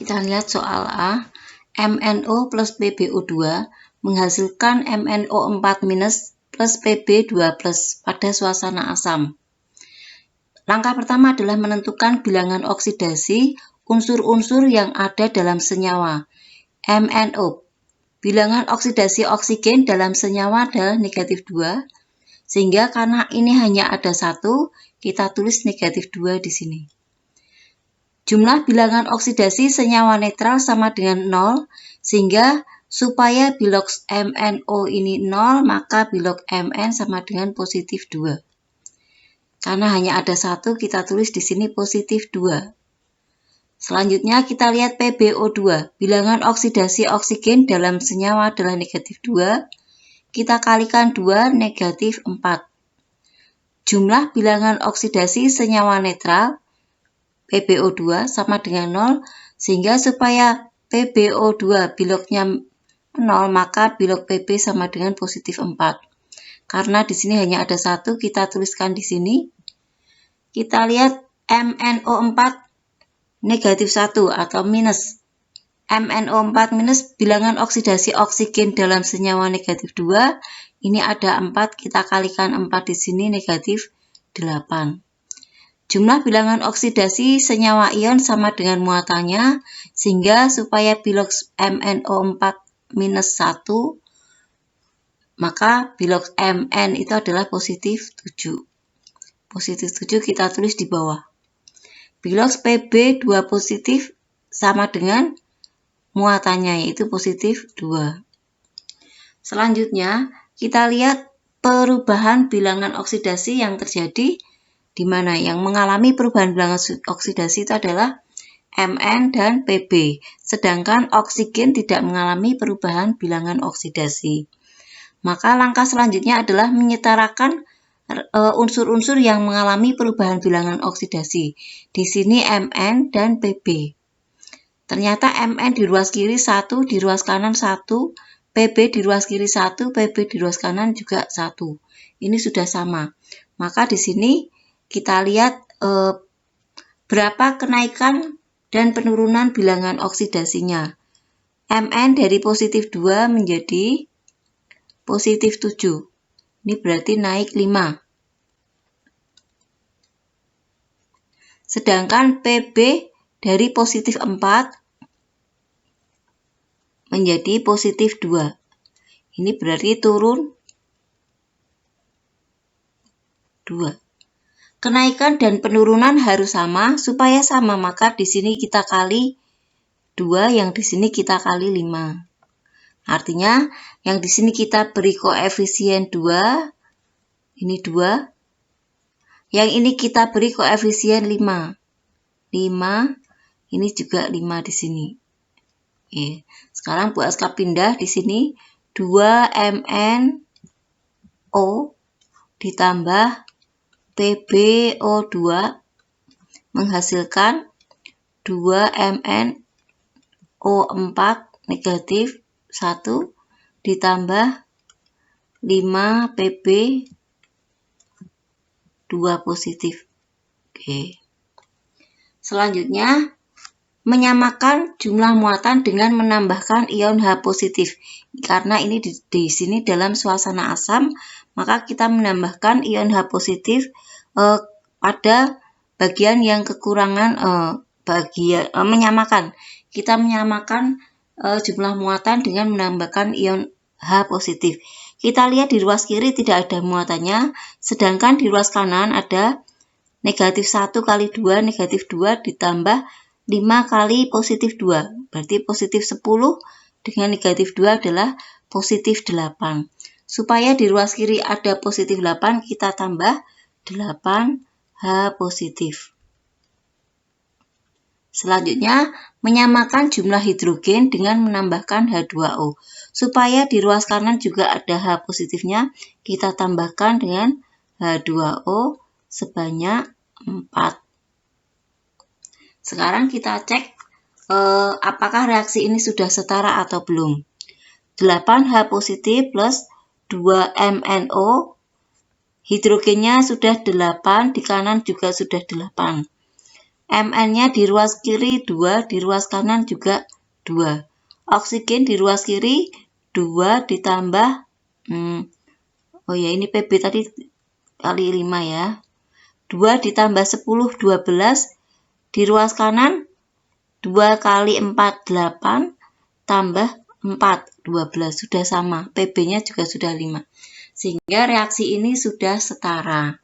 Kita lihat soal A. MnO plus PbO2 menghasilkan MnO4- plus Pb2+ pada suasana asam. Langkah pertama adalah menentukan bilangan oksidasi unsur-unsur yang ada dalam senyawa. MnO. Bilangan oksidasi oksigen dalam senyawa adalah -2, sehingga karena ini hanya ada 1, kita tulis -2 di sini. Jumlah bilangan oksidasi senyawa netral sama dengan 0, sehingga supaya bilog MnO ini 0, maka bilog Mn sama dengan +2. Karena hanya ada 1, kita tulis di sini +2. Selanjutnya kita lihat PbO2. Bilangan oksidasi oksigen dalam senyawa adalah -2. Kita kalikan 2, -4. Jumlah bilangan oksidasi senyawa netral PbO2 sama dengan 0, sehingga supaya PbO2 bilognya 0, maka bilog Pb sama dengan +4. Karena di sini hanya ada 1, kita tuliskan di sini. Kita lihat MnO4 -1 atau minus. MnO4- bilangan oksidasi oksigen dalam senyawa -2. Ini ada 4, kita kalikan 4 di sini, -8. Jumlah bilangan oksidasi senyawa ion sama dengan muatannya, sehingga supaya bilog MnO4-1, maka bilog Mn itu adalah +7. +7 kita tulis di bawah. Bilog Pb2+ sama dengan muatannya, yaitu +2. Selanjutnya, kita lihat perubahan bilangan oksidasi yang terjadi di mana yang mengalami perubahan bilangan oksidasi itu adalah Mn dan Pb, sedangkan oksigen tidak mengalami perubahan bilangan oksidasi. Maka langkah selanjutnya adalah menyetarakan unsur-unsur yang mengalami perubahan bilangan oksidasi. Di sini Mn dan Pb. Ternyata Mn di ruas kiri 1, di ruas kanan 1, Pb di ruas kiri 1, Pb di ruas kanan juga 1. Ini sudah sama. Maka di sini kita lihat berapa kenaikan dan penurunan bilangan oksidasinya. Mn dari +2 menjadi +7. Ini berarti naik 5. Sedangkan Pb dari +4 menjadi +2. Ini berarti turun 2. Kenaikan dan penurunan harus sama. Supaya sama, maka di sini kita kali 2, yang di sini kita kali 5. Artinya, yang di sini kita beri koefisien 2, ini 2. Yang ini kita beri koefisien 5. 5, ini juga 5 di sini. Oke. Sekarang Bu Aska pindah di sini 2MnO ditambah PbO2 menghasilkan 2MnO4-1 ditambah 5 Pb2+. Oke. Selanjutnya, menyamakan jumlah muatan dengan menambahkan ion H+. Karena ini di sini dalam suasana asam, maka kita menambahkan ion H+ pada bagian yang kekurangan menyamakan. Kita menyamakan jumlah muatan dengan menambahkan ion H+. Kita lihat di ruas kiri tidak ada muatannya, sedangkan di ruas kanan ada -1 kali 2, -2 ditambah 5 kali +2. Berarti +10 dengan -2 adalah +8. Supaya di ruas kiri ada +8, kita tambah 8H+. Selanjutnya, menyamakan jumlah hidrogen dengan menambahkan H2O. Supaya di ruas kanan juga ada H positifnya, kita tambahkan dengan H2O sebanyak 4. Sekarang kita cek apakah reaksi ini sudah setara atau belum. 8H positif plus 2MnO, hidrogennya sudah 8, di kanan juga sudah 8. Mn-nya di ruas kiri 2, di ruas kanan juga 2. Oksigen di ruas kiri 2 ditambah oh ya, ini Pb tadi kali 5 ya. 2 ditambah 10, 12. Di ruas kanan 2 kali 4, 8. Tambah 4, 12. Sudah sama. Pb-nya juga sudah 5. Sehingga reaksi ini sudah setara.